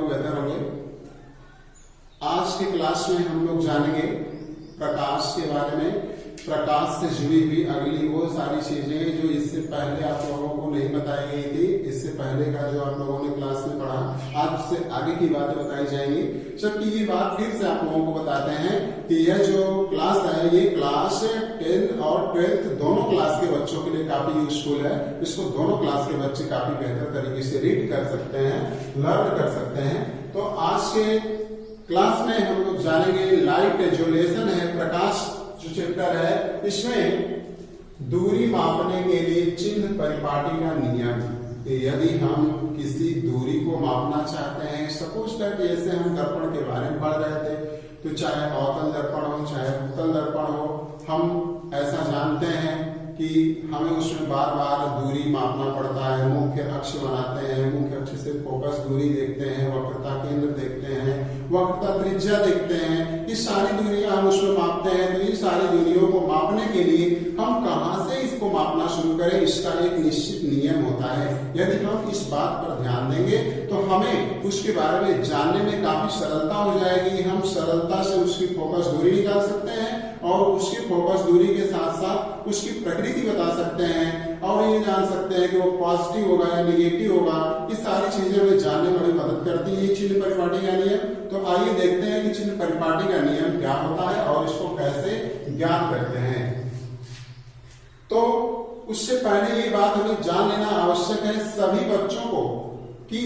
और बेहतर होंगे। आज की क्लास में हम लोग जानेंगे प्रकाश के बारे में, प्रकाश से जुड़ी हुई अगली वो सारी चीजें जो इससे पहले आप लोगों को नहीं बताई गई थी। इससे पहले का जो आप लोगों ने क्लास में पढ़ा, आज से आगे की बातें बताई जाएंगी। जबकि ये बात फिर से आप लोगों को बताते हैं कि यह जो क्लास है ये क्लास 10th और 12th दोनों क्लास के बच्चों के लिए काफी यूजफुल है। इसको दोनों क्लास के बच्चे काफी बेहतर तरीके से रीड कर सकते हैं, लर्न कर सकते हैं। तो आज के क्लास में हम लोग जानेंगे लाइट जो लेसन है, प्रकाश जो चैप्टर है, इसमें दूरी मापने के लिए चिन्ह परिपाटी का नियम। यदि हम किसी दूरी को मापना चाहते हैं, सपोज दैट जैसे हम दर्पण के बारे में पढ़ रहे थे, तो चाहे अवतल दर्पण हो चाहे उत्तल दर्पण हो, हम ऐसा जानते हैं कि हमें उसमें बार बार दूरी मापना पड़ता है। मुख्य अक्ष बनाते हैं, मुख्य अक्ष से फोकस दूरी देखते हैं, वक्रता केंद्र देखते हैं, वक्रता त्रिज्या देखते हैं। ये सारी दूरियां हम उसमें मापते हैं। तो इन सारी दूरियों को मापने के लिए हम कहाँ से इसको मापना शुरू करें, इसका एक निश्चित नियम होता है। यदि हम इस बात पर ध्यान देंगे तो हमें उसके बारे में जानने में काफी सरलता हो जाएगी। हम सरलता से उसकी फोकस दूरी निकाल सकते हैं और उसकी फोकस दूरी के साथ साथ उसकी प्रकृति बता सकते हैं और ये जान सकते हैं कि वो पॉजिटिव होगा या निगेटिव होगा। ये सारी चीजें हमें जानने में बड़ी मदद करती है चिन्ह परिपाटी का नियम। तो आइए देखते हैं कि चिन्ह परिपाटी का नियम क्या होता है और इसको कैसे ज्ञात करते हैं। तो उससे पहले ये बात हमें जान लेना आवश्यक है सभी बच्चों को कि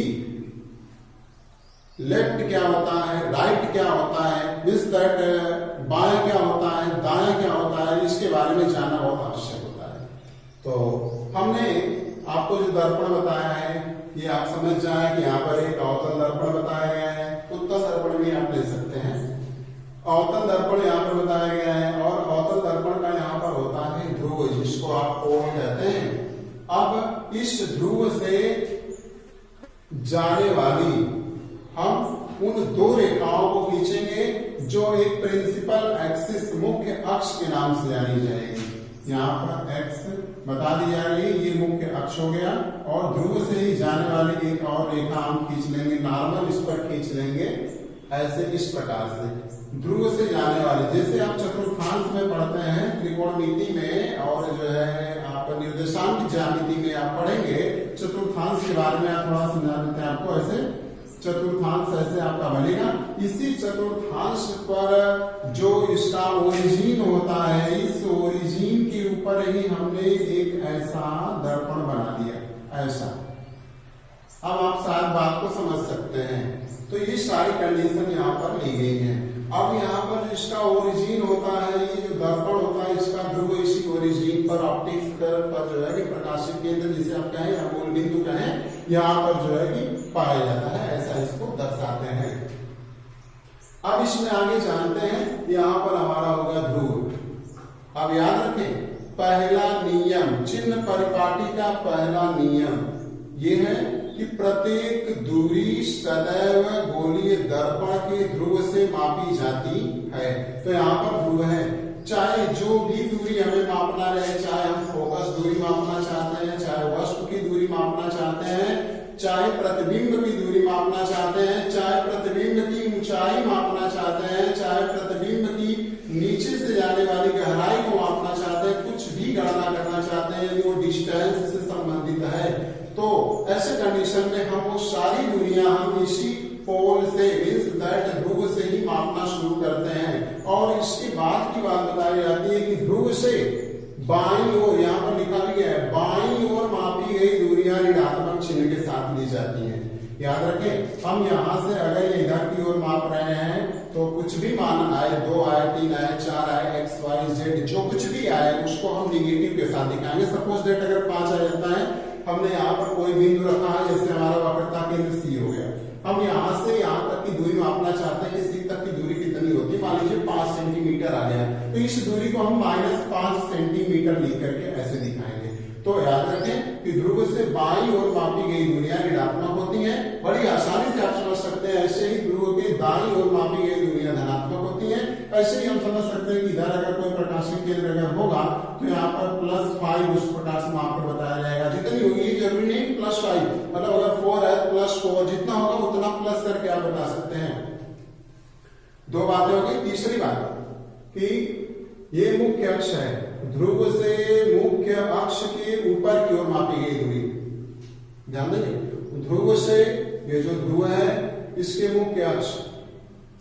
लेफ्ट क्या होता है, राइट क्या होता है, मींस दैट बायां क्या होता है, दायां क्या होता है, इसके बारे में जानना बहुत आवश्यक होता है। तो हमने आपको जो दर्पण बताया है ये आप समझ जाए कि यहाँ पर एक अवतल दर्पण बताया गया है, उत्तल दर्पण भी आप ले सकते हैं। अवतल दर्पण यहाँ पर बताया गया है और अवतल दर्पण का यहाँ पर होता है ध्रुव, जिसको आप पोल कहते हैं। अब इस ध्रुव से जाने वाली हम उन दो रेखाओं को खींचेंगे जो एक प्रिंसिपल एक्सिस मुख्य अक्ष के नाम से जानी जाएगी। यहाँ पर एक्स बता दी जा रही है, ये मुख्य अक्ष हो गया और ध्रुव से ही जाने वाली एक और रेखा हम खींच लेंगे, नॉर्मल इस पर खींच लेंगे ऐसे इस प्रकार से। ध्रुव से जाने वाले जैसे आप चतुर्थांश में पढ़ते हैं, त्रिकोणमिति में और जो है आप निर्देशांक ज्यामिति में आप पढ़ेंगे, चतुर्थांश के बारे में आप थोड़ा समझा देते हैं आपको। ऐसे चतुर्थांश ऐसे आपका बनेगा। इसी चतुर्थांश पर जो इसका ओरिजिन होता है, इस ओरिजिन के ऊपर ही हमने एक ऐसा दर्पण बना दिया, ऐसा। अब आप शायद बात को समझ सकते हैं। तो ये सारी कंडीशन यहाँ पर ली गई है। अब यहाँ पर इसका ओरिजिन होता है, ये जो दर्पण होता है इसका ध्रुव इसी ओरिजिन पर ऑप्टिक्स पर जो है कि प्रकाशिक केंद्र जिसे आप कहें या मूल बिंदु कहें, यहाँ पर जो है कि पाया जाता है, ऐसा इसको दर्शाते हैं। अब इसमें आगे जानते हैं, यहाँ पर हमारा होगा ध्रुव। अब याद रखें पहला नियम, चिन्ह परिपाटी का पहला नियम ये है कि प्रत्येक दूरी सदैव गोलीय दर्पण के ध्रुव से मापी जाती है। तो यहाँ पर ध्रुव है, चाहे जो भी दूरी हमें मापना रहे, चाहे हम फोकस दूरी मापना चाहते हैं, चाहे वस्तु की दूरी मापना चाहते हैं, चाहे प्रतिबिंब की दूरी मापना चाहते हैं, चाहे प्रतिबिंब की ऊंचाई मापना चाहते हैं, चाहे प्रतिबिंब की नीचे से जाने वाली गहराई को मापना चाहते हैं, कुछ भी गणना करना चाहते हैं यदि वो डिस्टेंस से संबंधित है, तो ऐसे कंडीशन में हम वो सारी दूरियां हम इसी पोल से मींस दैट ध्रुव से ही मापना शुरू करते हैं। और इसके बाद की बात बताई जाती है कि ध्रुव से बाईं ओर, यहाँ पर लिखा भी गया है, बाईं ओर मापी गई दूरियां ऋणात्मक चिन्ह के साथ ली जाती हैं। याद रखें हम यहाँ से अगर ये इधर की ओर माप रहे हैं तो कुछ भी मान आए, 2 आए, 3 आए, 4 आए, एक्स वाई जेड जो कुछ भी आए उसको हम निगेटिव के साथ दिखाएंगे। सपोज दैट अगर 5 आ जाता है, हमने यहाँ पर कोई बिंदु रखा है, जैसे हमारा वक्रता केंद्र सी हो गया, हम यहाँ से यहाँ तक की दूरी मापना चाहते हैं, सी तक की दूरी कितनी होती है, मान लीजिए 5 सेंटीमीटर आ गया, तो इस दूरी को हम -5 सेंटीमीटर लिख करके ऐसे दिखाएंगे। तो याद रखें कि ध्रुव से बाईं ओर मापी गई दूरियां ऋणात्मक होती हैं, बड़ी आसानी से आप समझ सकते हैं। ऐसे ही ध्रुव के दाईं ओर मापी गई दूरियां धनात्मक होती हैं। ऐसे ही हम समझ सकते हैं कि इधर अगर कोई प्रकाशीय केंद्र अगर होगा तो यहाँ पर +5 उस प्रकार से वहां पर बताया जाएगा। जितनी होगी जरूरी नहीं +5, मतलब अगर 4 है +4 जितना होगा उतना करके आप बता सकते हैं। दो बातें हो गई। तीसरी बात कि ये मुख्य अक्ष है, ध्रुव से मुख्य अक्ष के ऊपर की ओर मापी गई दूरी। ध्यान देंगे, ध्रुव से ये जो ध्रुव है इसके मुख्य अक्ष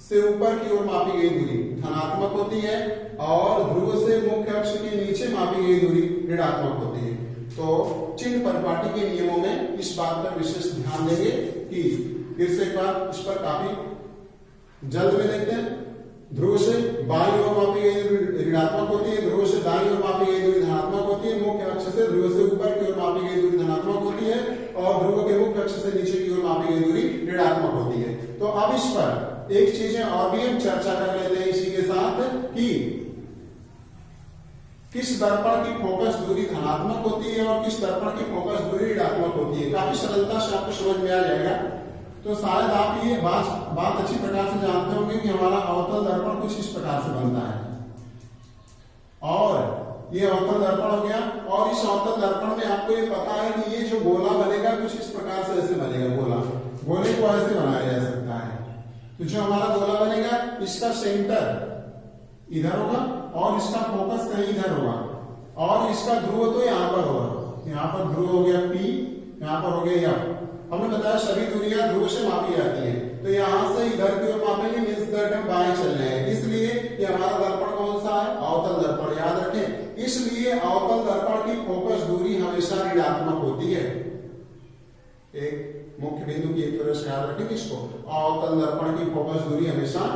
से ऊपर की ओर मापी गई दूरी धनात्मक होती है और ध्रुव से मुख्य अक्ष के नीचे मापी गई दूरी ऋणात्मक होती है। तो चिन्ह परिपाटी के नियमों में इस बात पर विशेष ध्यान देंगे कि फिर से एक बार इस पर काफी जल्द में देखते हैं। ध्रुव से बाईं ओर मापी गई दूरी ऋणात्मक होती है, ध्रुव से दाईं ओर मापी गई दूरी धनात्मक होती है, मुख्य अक्ष से ध्रुव से ऊपर की ओर मापी गई दूरी धनात्मक होती है और ध्रुव के मुख्य अक्ष से नीचे की ओर मापी गई दूरी ऋणात्मक होती है। तो अब इस पर एक चीजें और भी हम चर्चा कर लेते हैं इसी के साथ कि किस दर्पण की फोकस दूरी धनात्मक होती है और किस दर्पण की फोकस दूरी ऋणात्मक होती है। काफी सरलता से आपको समझ में आ जाएगा। तो शायद आप ये बात अच्छी प्रकार से जानते होंगे कि हमारा अवतल दर्पण कुछ इस प्रकार से बनता है और ये अवतल दर्पण हो गया। और इस अवतल दर्पण में आपको ये पता है कि ये जो गोला बनेगा कुछ इस प्रकार से ऐसे बनेगा। गोले को ऐसे बनाया जा सकता है। तो जो हमारा गोला बनेगा इसका सेंटर इधर होगा और इसका फोकस कहीं इधर होगा और इसका ध्रुव तो यहाँ पर होगा। यहाँ पर ध्रुव हो गया P, यहाँ पर हो गया F। हमने बताया सभी दूरियां ध्रुव से मापी जाती हैं। तो यहाँ से इधर की ओर मापेंगे मींस दैट हम बाएं चल रहे हैं। इसलिए ये हमारा दर्पण कौन सा है? अवतल दर्पण। याद रखें, इसलिए अवतल दर्पण की फोकस दूरी हमेशा ऋणात्मक होती है। एक मुख्य बिंदु की एक तरह से याद रखें इसको, अवतल दर्पण की फोकस दूरी हमेशा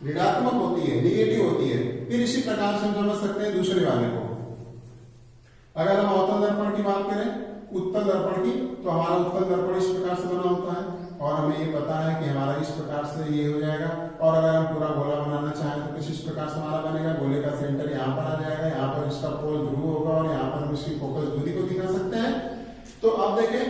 ऋणात्मक होती है, निगेटिव होती है। फिर इसी प्रकार से हम समझ सकते हैं दूसरे वाले को। अगर हम अवतल दर्पण की बात करें उत्तल दर्पण की, तो हमारा उत्तल दर्पण इस प्रकार से बना होता है और हमें ये पता है कि हमारा इस प्रकार से ये हो जाएगा। और अगर हम पूरा गोला बनाना चाहें तो कुछ इस प्रकार से हमारा बनेगा। गोले का सेंटर यहाँ पर आ जाएगा, यहाँ पर इसका पोल ध्रुव होगा और यहाँ पर हम इसकी फोकस दूरी को दिखा सकते हैं। तो अब देखें,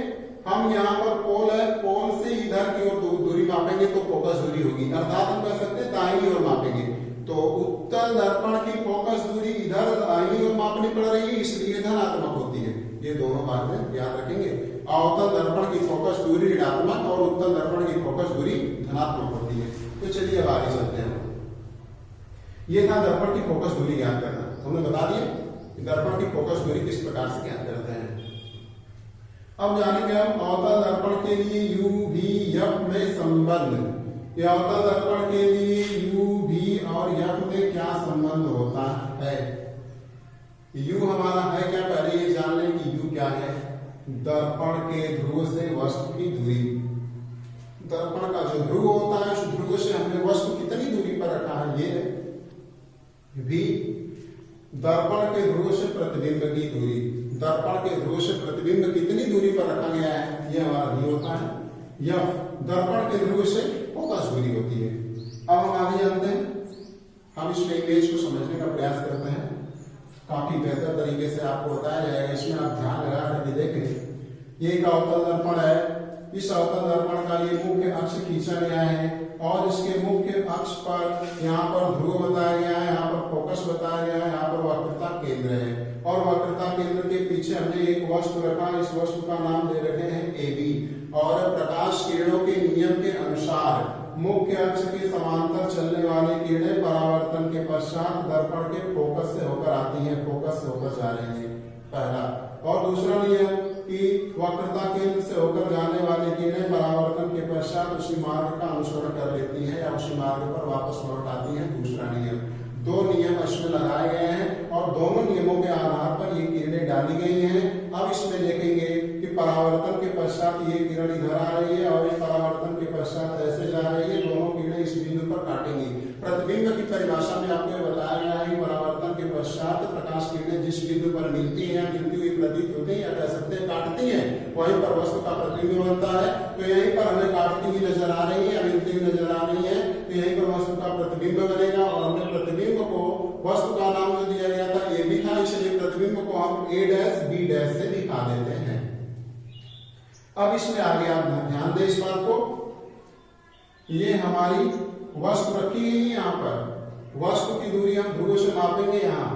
हम यहाँ पर पोल है, पोल से इधर की ओर दूरी मापेंगे तो फोकस दूरी होगी, अर्थात हम कह सकते हैं दाहिनी ओर मापेंगे। तो उत्तल दर्पण की फोकस दूरी इधर दाहिनी ओर मापनी पड़ रही है, इसलिए धनात्मक होती है। ये दोनों बातें याद रखेंगे। अवतल दर्पण की फोकस दूरी ऋणात्मक और उत्तल दर्पण की फोकस दूरी धनात्मक होती है। तो चलिए अब आगे चलते हैं। ये था दर्पण की फोकस दूरी ज्ञात करना। हमने बता दिया कि दर्पण की फोकस दूरी किस प्रकार से ज्ञात करते हैं। अब जानेंगे हम अवतल दर्पण के लिए U V F में संबंध। ये अवतल दर्पण के लिए U V और F में क्या संबंध होता है। U हमारा है क्या, पहले ये जान लें कि U क्या है। दर्पण के ध्रुव से वस्तु की दूरी। दर्पण का जो ध्रुव होता है उस ध्रुव से हमने वस्तु कितनी दूरी पर रखा है, ये V। दर्पण के ध्रुव से प्रतिबिंब की दूरी। दर्पण के ध्रुव से प्रतिबिंब कितनी दूरी पर रखा गया है, ये हमारा V होता है। F दर्पण के ध्रुव से फोकस दूरी होती है। अब हम आगे जानते हैं, हम इसमें इमेज को समझने का प्रयास करते हैं। काफी बेहतर तरीके से आपको बताया जाएगा, इसमें आप ध्यान लगा करके देखें। ये एक अवतल दर्पण है, इस अवतल दर्पण का ये मुख्य अक्ष खींचा गया है और इसके मुख्य अक्ष पर यहाँ पर ध्रुव बताया गया है, यहाँ पर फोकस बताया गया है, यहाँ पर वक्रता केंद्र है और वक्रता केंद्र के पीछे हमने एक वस्तु रखा। इस वस्तु का नाम दे रखे हैं AB और प्रकाश किरणों के नियम के अनुसार मुख्य अक्ष के समांतर चलने वाली किरणें परावर्तन के पश्चात दर्पण के फोकस से होकर आती हैं, फोकस से होकर जा रही हैं, पहला। और दूसरा नियम कि वक्रता केंद्र से होकर जाने वाली किरणें परावर्तन के पश्चात उसी मार्ग का अनुसरण कर लेती हैं या उसी मार्ग पर वापस लौट आती हैं, दूसरा नियम। दो नियम इसमें लगाए गए हैं और दोनों नियमों के आधार पर ये किरणें डाली गई हैं। अब इसमें देखेंगे कि परावर्तन के पश्चात ये किरण इधर आ रही है और ये परावर्तन के पश्चात ऐसे जा रही है, दोनों किरणें इस बिंदु पर काटेंगी। प्रतिबिंब की परिभाषा में आपको बताया गया है कि परावर्तन के पश्चात प्रकाश किरणें जिस बिंदु पर मिलती हैं, मिलती हुई प्रतीत होती है या कह सकते हैं काटती हैं, वहीं पर वस्तु का प्रतिबिंब बनता है। तो यहीं पर हमें काटती हुई नजर आ रही है, मिलती हुई नजर आ रही है, तो यहीं पर वस्तु का प्रतिबिंब बनेगा और हमने प्रतिबिंब को वस्तु का नाम जो दिया गया था AB था, इसलिए प्रतिबिंब को हम A' B' से दिखा देते हैं। अब इसमें आगे आप ध्यान दें इस बात को, ये हमारी वस्तु रखी गई है। यहाँ पर वस्तु की दूरी हम ध्रुव से मापेंगे यहाँ,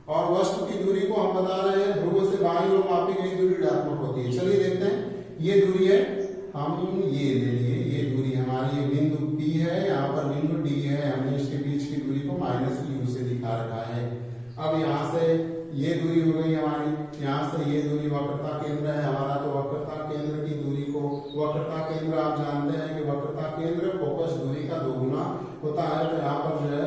और वस्तु की दूरी को हम बता रहे हैं ध्रुव से बाईं ओर मापी गई दूरी ऋणात्मक होती है। चलिए देखते हैं, ये दूरी है, हम ये ले लिए, ये डी है, हमने इसके बीच की दूरी को माइनस यू से दिखा रखा है। अब यहाँ से ये दूरी हो गई हमारी, यहाँ से ये दूरी वक्रता केंद्र है हमारा, तो वक्रता केंद्र की दूरी को, वक्रता केंद्र आप जानते हैं कि वक्रता केंद्र फोकस दूरी का दोगुना होता है, तो यहाँ पर जो है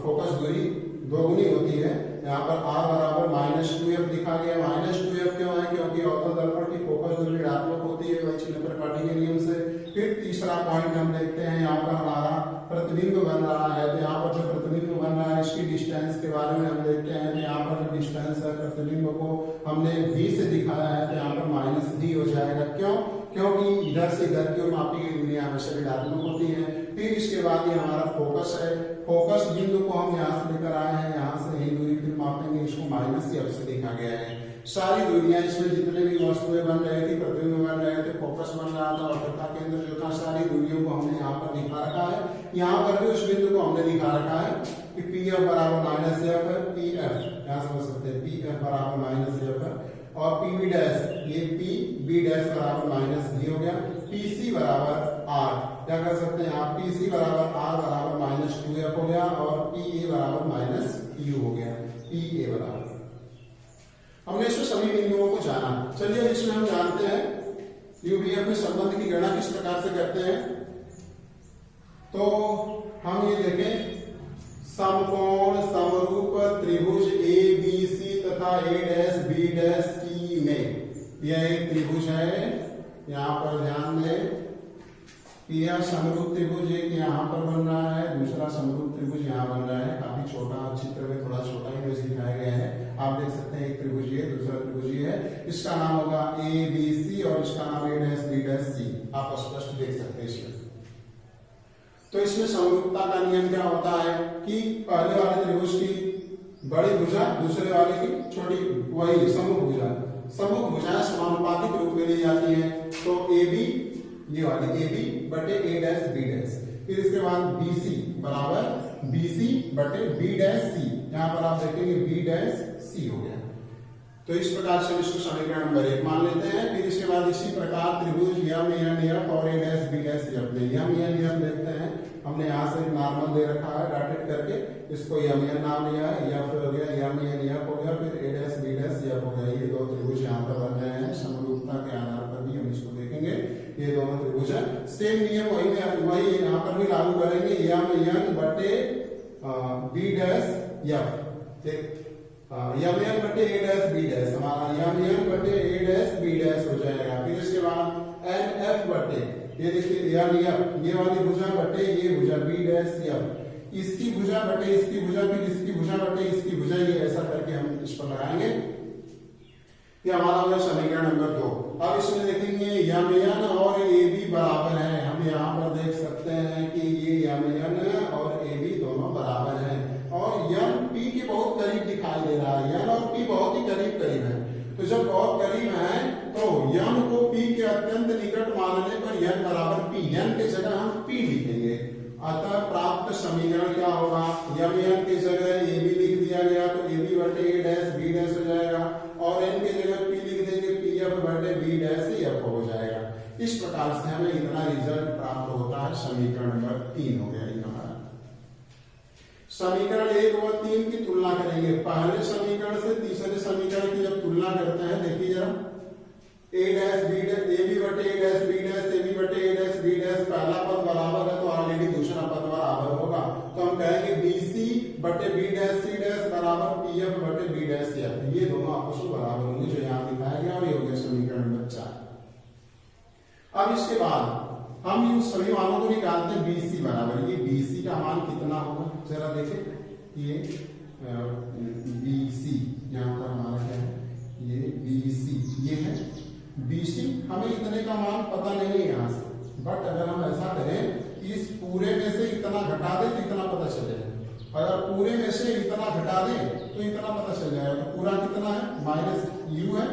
फोकस दूरी दोगुनी होती है। यहाँ पर r बराबर -2f लिखा गया। -2f क्यों है? क्योंकि अवतल दर्पण की फोकस दूरी ऋणात्मक होती है वैचित्र परिपाटी के नियम से। फिर तीसरा पॉइंट हम देखते हैं, यहाँ पर हमारा प्रतिबिंब बन रहा है, तो यहाँ पर जो प्रतिबिंब बन रहा है इसकी डिस्टेंस के बारे में हम देखते हैं। तो यहाँ पर जो डिस्टेंस है प्रतिबिंब को हमने v से दिखाया है, तो यहाँ पर -d हो जाएगा। क्यों? क्योंकि इधर से इधर की ओर मापी गई दूरी हमेशा ऋणात्मक होती है। फिर इसके बाद ये हमारा फोकस है, फोकस बिंदु को हम यहाँ से लेकर आए हैं, यहाँ से यही दूरी फिर मापेंगे, इसको -f से देखा गया है। सारी दूरियां इसमें जितने भी वस्तुएं बन रही थी, प्रतिबिंब बन रहे थे, फोकस बन रहा था, वक्रता केंद्र जो था, सारी दूरियों को हमने यहाँ पर दिखा रखा है। यहाँ पर भी उस बिंदु को हमने दिखा रखा है कि pf बराबर -f है, pf यहाँ समझ सकते हैं, pf बराबर -f है, और pb डैश, ये pb डैश बराबर -d हो गया, pc बराबर r, क्या कर सकते हैं आप, pc बराबर r बराबर -2f हो गया, और pa बराबर -u हो गया, pa बराबर। हमने इसमें सभी बिंदुओं को जाना। चलिए इसमें हम जानते हैं यूबीएफ में संबंध की गणना किस प्रकार से करते हैं। तो हम ये देखें, समकोण समरूप त्रिभुज ए बी सी तथा ए डैश बी डैश सी में, यह एक त्रिभुज है, यहाँ पर ध्यान दें, यह समरूप त्रिभुज एक यहाँ पर बन रहा है, दूसरा समरूप त्रिभुज यहाँ बन रहा है। काफी छोटा चित्र में थोड़ा छोटा ही दिखाया गया है, आप देख सकते हैं, एक त्रिभुज ये, दूसरा त्रिभुज ये है, इसका नाम होगा ए बी सी और इसका नाम ए डैश बी डैश सी, आप स्पष्ट देख सकते हैं इसमें। तो इसमें समरूपता का नियम क्या होता है कि पहले वाले त्रिभुज की बड़ी भुजा, दूसरे वाले की छोटी, वही सममुख भुजा, सममुख भुजाएं समानुपातिक रूप में ली जाती हैं। तो ए बी, ये वाली ए बी बटे ए डैश बी डैश, फिर इसके बाद बी सी बराबर बी सी बटे बी डैश सी, यहाँ पर आप देखेंगे बी डैश सी हो गया। तो इस प्रकार से इसको समीकरण नंबर 1 मान लेते हैं। फिर इसके बाद इसी प्रकार त्रिभुज यम एन एफ और ए डैश बी डैश एफ में, यम एन एफ देखते हैं, हमने यहाँ से नॉर्मल दे रखा है डॉटेड करके, इसको यम एन नाम लिया है, एफ हो गया, यम एन एफ हो गया, फिर ए डैश बी डैश एफ हो गया। ये दो त्रिभुज यहाँ पर बन रहे हैं, समरूपता के आधार पर भी हम इसको देखेंगे, ये दोनों त्रिभुज है। सेम नियम वही यहाँ पर भी लागू करेंगे, यम एन बटे B dash F, M N बटे ए डैश बी डैश, हमारा यम एन बटे ए डैश बी डैश हो जाएगा। फिर इसके बाद एन एफ बटे, ये देखिए यानी ये वाली भुजा बटे ये भुजा बी डैश एफ, इसकी भुजा बटे इसकी भुजा, फिर इसकी भुजा बटे इसकी भुजा, ये ऐसा करके हम इस पर लगाएंगे। ये हमारा होगा समीकरण नंबर 2। अब इसमें देखेंगे यम एन और ए बी बराबर है, हम यहाँ पर देख सकते हैं कि ये यम एन और ए बी दोनों बराबर है, और यम पी के बहुत करीब दिखाई दे रहा है, यम और पी बहुत ही करीब करीब है। तो जब बहुत करीब है तो यम को पी के अत्यंत निकट मानने पर यन बराबर पी, यन के जगह हम पी लिखेंगे। अतः प्राप्त समीकरण क्या होगा, यम एन की जगह ए बी लिख दिया गया तो ए बी बटे ए डैश बी डैश हो जाएगा, और एन की जगह पी लिख देंगे, पी एफ बटे बी डैश एफ हो जाएगा। इस प्रकार से हमें इतना रिजल्ट प्राप्त होता है। समीकरण नंबर 3 हो गया हमारा। समीकरण 1 और 3 की तुलना करेंगे। पहले समीकरण से तीसरे समीकरण की जब तुलना करते हैं, देखिए जरा, A dash B dash, A B बटे A dash B dash, A B बटे ए डैश बी डैश, पहला पद बराबर है तो ऑलरेडी दूसरा पद बराबर होगा, तो हम कहेंगे बी सी बटे बी डैश सी डैश बराबर पी एफ बटे बी डैश सी एफ, ये दोनों आपस में बराबर होंगे, जो यहाँ दिखाया गया, और ये हो गया समीकरण नंबर 4। अब इसके बाद हम इन सभी मानों को निकालते हैं, बी सी बराबर, ये बी सी का मान कितना होगा जरा देखें, ये बी सी, यहाँ पर हमारा क्या है, ये बी सी, ये है बी सी, हमें इतने का मान पता नहीं है यहाँ से, बट अगर हम ऐसा करें इस पूरे में से इतना घटा दें तो इतना पता चलेगा, अगर पूरे में से इतना घटा दें तो इतना पता चल जाएगा। तो पूरा कितना है, माइनस यू है,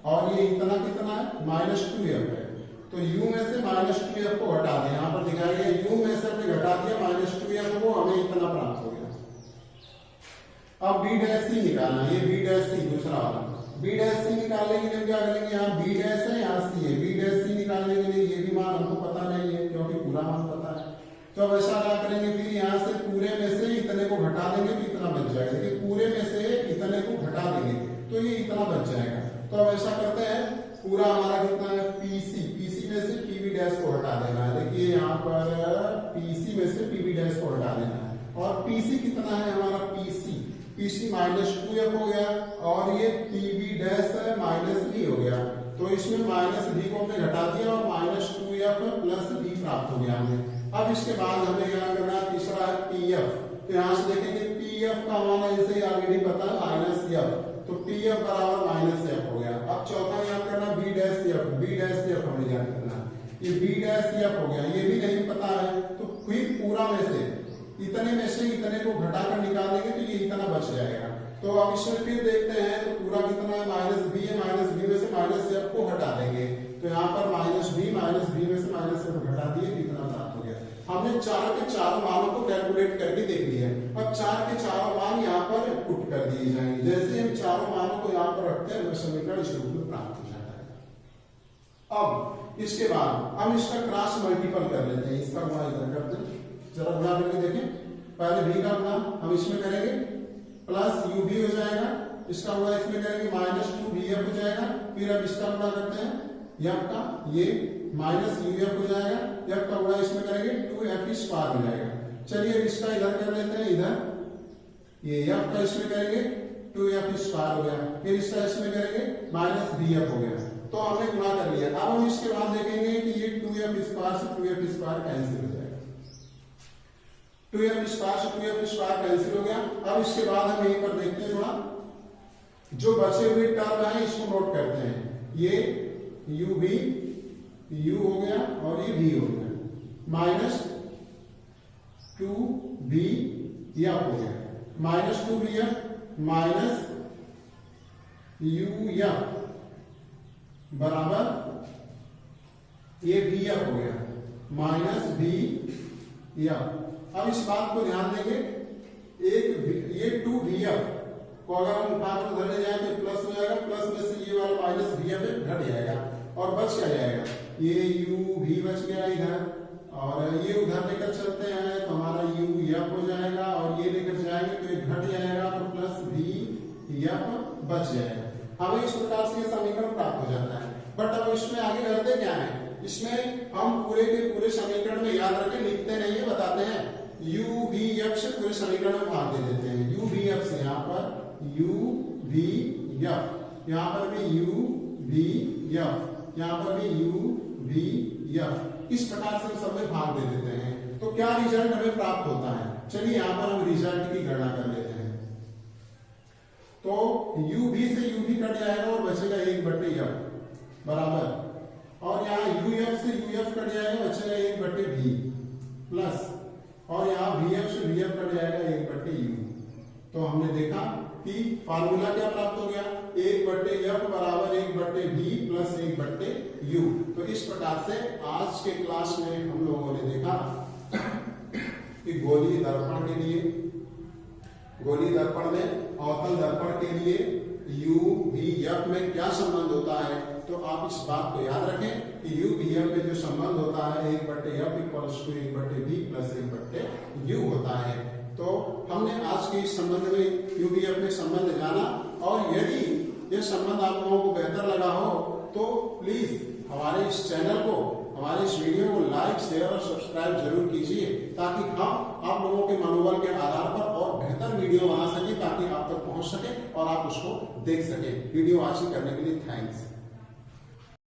और ये इतना कितना है, -2f है, तो u में से -2f को घटा दें, यहाँ पर दिखाया गया u में से हमने घटा दिया -2f को, हमें इतना प्राप्त हो गया। अब b डैश सी निकालना, ये b डैश सी दूसरा वाला, b डैश सी निकालने के लिए क्या करेंगे, यहाँ b डैश है यहाँ c है, b डैश सी निकालने के लिए ये भी मान हमको पता नहीं है क्योंकि पूरा मान पता है, तो अब ऐसा क्या करेंगे, फिर यहाँ से पूरे में से इतने को घटा देंगे तो इतना बच जाएगा। देखिए पूरे में से इतने को घटा देंगे तो ये इतना बच जाएगा। तो अब ऐसा करते हैं, पूरा हमारा कितना है पीसी, पीसी में से पीवी डैश को हटा देना है। देखिए यहाँ पर पीसी में से पीवी डैश को हटा देना है, और पीसी कितना है हमारा, पीसी पीसी -2f हो गया, और ये पीवी डैश माइनस बी हो गया। तो इसमें माइनस बी को हमने घटा दिया और -2f प्लस बी प्राप्त हो गया हमें। अब इसके बाद हमें क्या करना है, तीसरा है पीएफ। तो यहाँ से देखेंगे पीएफ का मान ऐसे ऑलरेडी पता है -f, तो पीएफ बराबर -f हो गया। अब चौथा याद करना बी डैश एफ हमें याद करना, ये बी डैश एफ हो गया, ये भी नहीं पता है। तो फिर पूरा में से इतने को घटाकर निकाल देंगे तो ये इतना बच जाएगा। तो अब इसमें फिर देखते हैं, तो पूरा कितना है -b है, -b में से -f को हटा देंगे। तो यहाँ पर -b में से -f घटा दिए, कितना प्राप्त हो गया। हमने चारों के चारों मानों को कैलकुलेट करके देख लिया है। अब चार के चारों मान यहाँ पर पुट कर दिए जाएंगे। जैसे हम चारों मानों को यहाँ पर रखते हैं, समीकरण इस रूप में प्राप्त हो जाता है। अब इसके बाद हम इसका क्रॉस मल्टीपल कर लेते हैं, इसका गुणा इधर करते हैं, जरा गुणा करके देखें। पहले b का गुणा हम इसमें करेंगे, प्लस ub हो जाएगा, इसका गुणा इसमें करेंगे -2bf हो जाएगा। फिर अब इसका गुणा करते हैं f का, ये -uf हो जाएगा, f का गुणा इसमें करेंगे 2f² हो जाएगा। चलिए इसका इधर कर लेते हैं, इधर ये f का इसमें करेंगे 2f² हो गया, फिर इसका इसमें करेंगे -bf हो गया। तो हमने गुणा कर लिया। अब हम इसके बाद देखेंगे कि ये 2f² से 2f² कैंसिल हो जाएगा, 2f² से 2f² कैंसिल हो गया। अब इसके बाद हम यहीं पर देखते हैं, थोड़ा जो बचे हुए टर्म है इसको नोट करते हैं। ये u हो गया और ये v हो गया, -2bf हो गया, -2bf -uf बराबर ये bf हो गया, -bf। अब इस बात को ध्यान देंगे, ये 2bf को अगर हम उठाकर उधर ले जाए तो प्लस हो जाएगा, प्लस में से ये वाला -bf घट जाएगा और बच क्या जाएगा, ये uv बच गया इधर, और ये उधर लेकर चलते हैं तो हमारा uf हो जाएगा, और ये लेकर जाएंगे तो ये घट जाएगा, तो प्लस bf बच जाएगा। हमें इस प्रकार से ये समीकरण प्राप्त हो जाता है। बट अब इसमें आगे करते क्या है, इसमें हम पूरे के पूरे समीकरण में याद रखें, लिखते नहीं है, बताते हैं। uvf से पूरे समीकरण में भाग दे देते हैं, uvf से यहाँ पर uvf, यहाँ पर भी uvf, यहाँ पर भी uvf, इस प्रकार से हम सब में भाग दे देते हैं। तो क्या रिजल्ट हमें प्राप्त होता है, चलिए यहाँ पर हम रिजल्ट की गणना कर लेते हैं। तो uv से uv कट जाएगा और बचेगा 1/f बराबर, और यहाँ uf से uf कट जाएगा, बचेगा 1/v प्लस, और यहाँ vf से vf कट जाएगा 1/u। तो हमने देखा कि फार्मूला क्या प्राप्त हो गया, 1/f बराबर 1/v प्लस 1/u। तो इस प्रकार से आज के क्लास में हम लोगों ने देखा कि गोलीय दर्पण के लिए, गोलीय दर्पण में अवतल दर्पण के लिए uvf में क्या संबंध होता है। तो आप इस बात को याद रखें कि uvf में जो संबंध होता है 1/f equals to 1/v plus 1/u होता है। तो हमने आज के इस संबंध में uvf में संबंध जाना, और यदि ये संबंध आप लोगों को बेहतर लगा हो तो प्लीज हमारे इस चैनल को, हमारे इस वीडियो को लाइक, शेयर और सब्सक्राइब जरूर कीजिए, ताकि हम आप लोगों के मनोबल के आधार पर और बेहतर वीडियो बना सके, ताकि आप तक पहुंच सके और आप उसको देख सके। वीडियो वाचिंग करने के लिए थैंक्स।